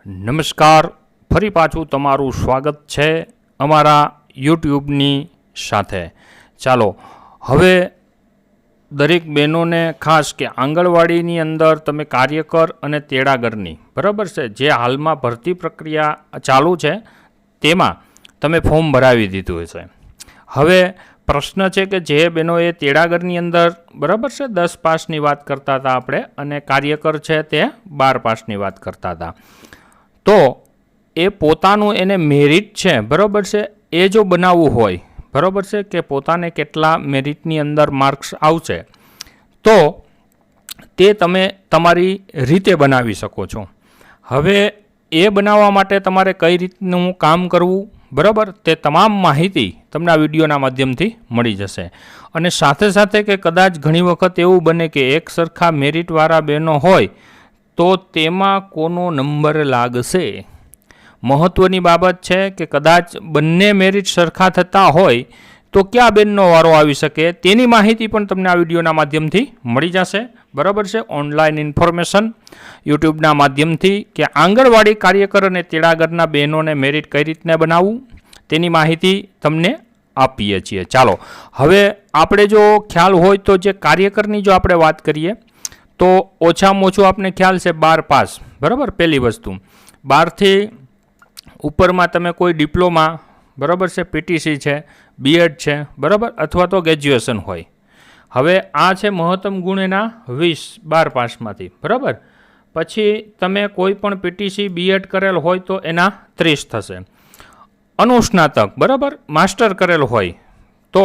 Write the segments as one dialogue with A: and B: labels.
A: નમસ્કાર, ફરી પાછું તમારું સ્વાગત છે અમારા યુટ્યુબની સાથે. ચાલો હવે દરેક બહેનોને ખાસ કે આંગણવાડીની અંદર તમે કાર્યકર અને તેડાગરની બરાબર છે, જે હાલમાં ભરતી પ્રક્રિયા ચાલુ છે તેમાં તમે ફોર્મ ભરાવી દીધું હશે. હવે પ્રશ્ન છે કે જે બહેનોએ તેડાગરની અંદર બરાબર છે 10 પાસની વાત કરતા હતા આપણે, અને કાર્યકર છે તે 12 પાસની વાત કરતા હતા, તો એ પોતાનું એને મેરિટ છે બરાબર છે એ જો બનાવવું હોય બરાબર છે કે પોતાને કેટલા મેરિટની અંદર માર્ક્સ આવશે, તો તે તમે તમારી રીતે બનાવી શકો છો. હવે એ બનાવવા માટે તમારે કઈ રીતનું કામ કરવું બરાબર, તે તમામ માહિતી તમને આ વિડીયોના માધ્યમથી મળી જશે. અને સાથે સાથે કે કદાચ ઘણી વખત એવું બને કે એક સરખા મેરિટવાળા બહેનો હોય તો તેમાં કોનો નંબર લાગશે. મહત્ત્વની બાબત છે કે કદાચ બંને મેરિટ સરખા થતા હોય તો કયા બેનનો વારો આવી શકે તેની માહિતી પણ તમને આ વિડીયોના માધ્યમથી મળી જશે બરાબર છે. ઓનલાઈન ઇન્ફોર્મેશન યુટ્યુબના માધ્યમથી કે આંગણવાડી કાર્યકર અને તેડાગરના બહેનોને મેરિટ કઈ રીતના બનાવવું તેની માહિતી તમને આપીએ છીએ. ચાલો હવે આપણે જો ખ્યાલ હોય તો જે કાર્યકરની જો આપણે વાત કરીએ તો ઓછામાં ઓછું આપણે ખ્યાલ છે 12 પાસ બરાબર. પહેલી વસ્તુ 12થી ઉપરમાં તમે કોઈ ડિપ્લોમા બરાબર છે, પીટીસી છે, બીએડ છે બરાબર, અથવા તો ગ્રેજ્યુએશન હોય. હવે આ છે મહત્તમ ગુણ એના 20 12 પાસમાંથી બરાબર. પછી તમે કોઈ પણ પીટીસી બીએડ કરેલ હોય તો એના 30 થશે. અનુસ્નાતક બરાબર માસ્ટર કરેલ હોય તો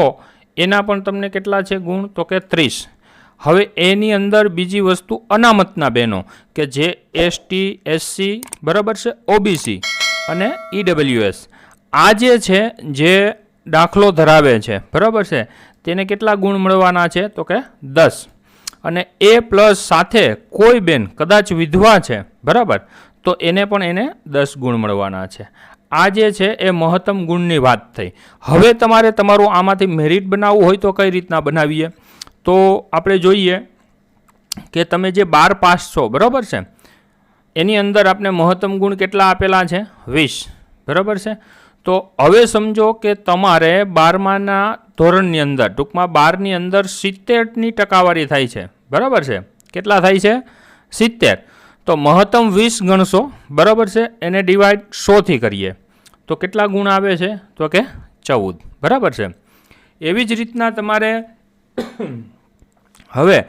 A: એના પણ તમને કેટલા છે ગુણ, તો કે 30. હવે એની અંદર બીજી વસ્તુ અનામતના બહેનો કે જે એસટી એસસી બરાબર છે, ઓબીસી અને ઈડબ્લ્યુએસ આ જે છે જે દાખલો ધરાવે છે બરાબર છે, તેને કેટલા ગુણ મળવાના છે, તો કે 10. અને એ પ્લસ સાથે કોઈ બેન કદાચ વિધવા છે બરાબર, તો એને પણ એને 10 ગુણ મળવાના છે. આ જે છે એ મહત્તમ ગુણની વાત થઈ. હવે તમારે તમારું આમાંથી મેરિટ બનાવવું હોય તો કઈ રીતના બનાવીએ, તો આપણે જોઈએ કે તમે જે 12 પાસ છો બરાબર છે એની અંદર આપણે મહત્તમ ગુણ કેટલા આપેલા છે, 20 બરાબર છે. તો હવે સમજો કે તમારે 12માના ધોરણની અંદર ટૂંકમાં 12ની અંદર 70ની ટકાવારી થાય છે બરાબર છે. કેટલા થાય છે, 70. તો મહત્તમ 20 ગણશો બરાબર છે, એને ડિવાઈડ 100થી કરીએ તો કેટલા ગુણ આવે છે, તો કે 14 બરાબર છે. એવી જ રીતના તમારે હવે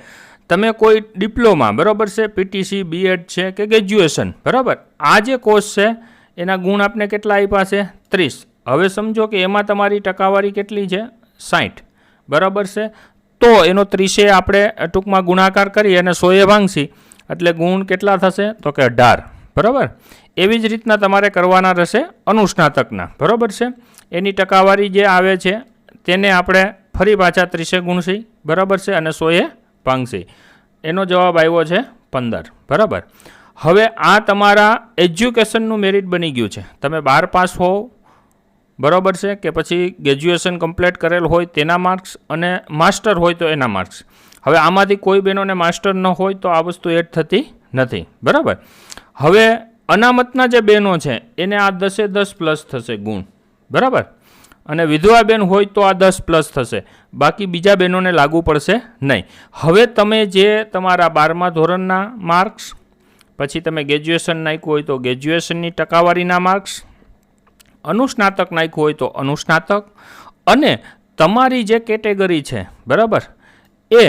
A: તમે કોઈ ડિપ્લોમા બરાબર છે, પીટીસી બીએડ છે કે ગ્રેજ્યુએશન બરાબર, આ જે કોર્સ છે એના ગુણ આપણે કેટલા આપ્યા છે, 30. હવે સમજો કે એમાં તમારી ટકાવારી કેટલી છે, 60 બરાબર છે. તો એનો 30 આપણે ટૂંકમાં ગુણાકાર કરી અને 100 ભાંગશી એટલે ગુણ કેટલા થશે, તો કે 18 બરાબર. એવી જ રીતના તમારે કરવાના રહેશે અનુસ્નાતકના બરાબર છે. એની ટકાવારી જે આવે છે તેને આપણે ફરી પાછા 30 ગુણશી બરાબર છે, અને 100 ભાંગશી. એનો જવાબ આવ્યો છે 15 બરાબર. હવે આ તમારા એજ્યુકેશનનું મેરિટ બની ગયું છે. તમે 12 પાસ હોવ બરાબર છે કે પછી ગ્રેજ્યુએશન કમ્પ્લીટ કરેલ હોય તેના માર્ક્સ અને માસ્ટર હોય તો એના માર્ક્સ. હવે આમાંથી કોઈ બહેનોને માસ્ટર ન હોય તો આ વસ્તુ એડ થતી નથી બરાબર. હવે અનામતના જે બહેનો છે એને આ 10 પ્લસ થશે ગુણ બરાબર, અને વિધવા બેન હોય તો આ 10 પ્લસ થશે, બાકી બીજા બહેનોને લાગુ પડશે નહીં. હવે તમે જે તમારા 12મા ધોરણના માર્ક્સ, પછી તમે ગ્રેજ્યુએશન નાખ્યું હોય તો ગ્રેજ્યુએશનની ટકાવારીના માર્ક્સ, અનુસ્નાતક નાખ્યું હોય તો અનુસ્નાતક, અને તમારી જે કેટેગરી છે બરાબર એ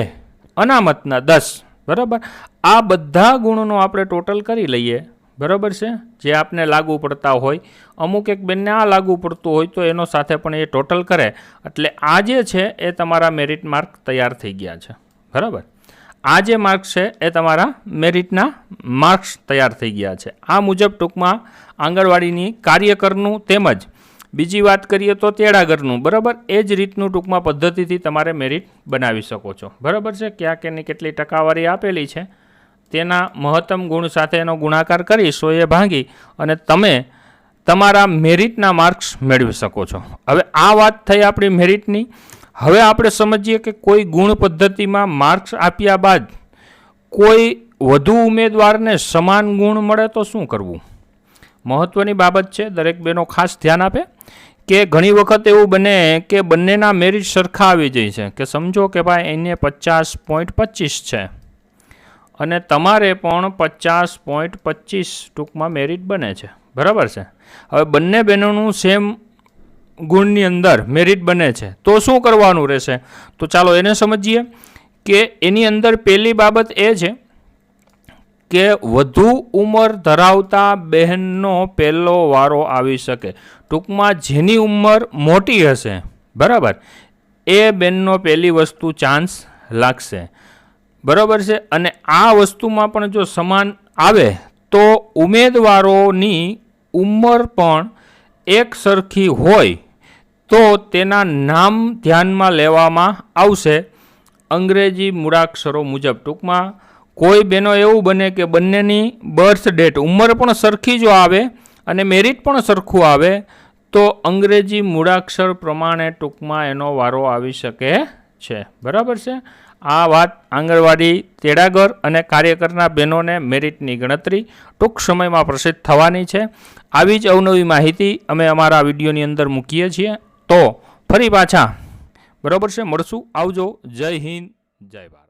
A: અનામતના 10 બરાબર, આ બધા ગુણોનો આપણે ટોટલ કરી લઈએ બરાબર છે, જે આપને લાગુ પડતા હોય. અમુક એક બેનને આ લાગુ પડતું હોય તો એનો સાથે પણ એ ટોટલ કરે એટલે આ જે છે એ તમારા મેરિટ માર્ક તૈયાર થઈ ગયા છે બરાબર. આ જે માર્ક્સ છે એ તમારા મેરિટના માર્ક્સ તૈયાર થઈ ગયા છે. આ મુજબ ટૂંકમાં આંગણવાડીની કાર્યકરનું તેમજ બીજી વાત કરીએ તો તેડાગરનું બરાબર એ જ રીતનું ટૂંકમાં પદ્ધતિથી તમારે મેરિટ બનાવી શકો છો બરાબર છે. ક્યાંક એની કેટલી ટકાવારી આપેલી છે તેના મહત્તમ ગુણ સાથે એનો ગુણાકાર કરી 100 ભાંગી અને તમે તમારા મેરિટના માર્ક્સ મેળવી શકો છો. હવે આ વાત થઈ આપણી મેરિટની. હવે આપણે સમજીએ કે કોઈ ગુણ પદ્ધતિમાં માર્ક્સ આપ્યા બાદ કોઈ વધુ ઉમેદવારને સમાન ગુણ મળે તો શું કરવું? મહત્ત્વની બાબત છે, દરેક બહેનો ખાસ ધ્યાન આપે કે ઘણી વખત એવું બને કે બંનેના મેરિટ સરખા આવી જાય છે, કે સમજો કે ભાઈ એને 50.25 છે અને તમારે પણ 50.25 ટૂંકમાં મેરિટ બને છે, બરાબર છે. હવે બંને બહેનોનું સેમ ગુણની અંદર મેરિટ બને છે તો શું કરવાનું રહેશે? તો ચાલો એને સમજીએ કે એની અંદર પહેલી બાબત એ છે કે વધુ ઉંમર ધરાવતા બહેનનો પહેલો વારો આવી શકે. ટૂંકમાં જેની ઉંમર મોટી હશે, બરાબર, એ બહેનનો પહેલી વસ્તુ ચાન્સ લાગશે, બરાબર છે. અને આ વસ્તુમાં પણ જો સમાન આવે તો ઉમેદવારોની ઉંમર પણ એક સરખી હોય તો તેના નામ ધ્યાનમાં લેવામાં આવશે અંગ્રેજી મૂળાક્ષરો મુજબ. ટૂંકમાં કોઈ બહેનો એવું બને કે બંનેની બર્થ ડેટ ઉંમર પણ સરખી જો આવે અને મેરિટ પણ સરખું આવે તો અંગ્રેજી મૂળાક્ષર પ્રમાણે ટૂંકમાં એનો વારો આવી શકે છે, બરાબર છે. આ વાત આંગણવાડી તેડાગર અને કાર્યકરના બહેનોને મેરિટની ગણતરી ટૂંક સમયમાં પ્રસિદ્ધ થવાની છે. આવી જ અવનવી માહિતી અમે અમારા વિડીયોની અંદર મૂકીએ છીએ. તો ફરી પાછા, બરાબર છે, મળશું. આવજો. જય હિન્દ, જય ભારત.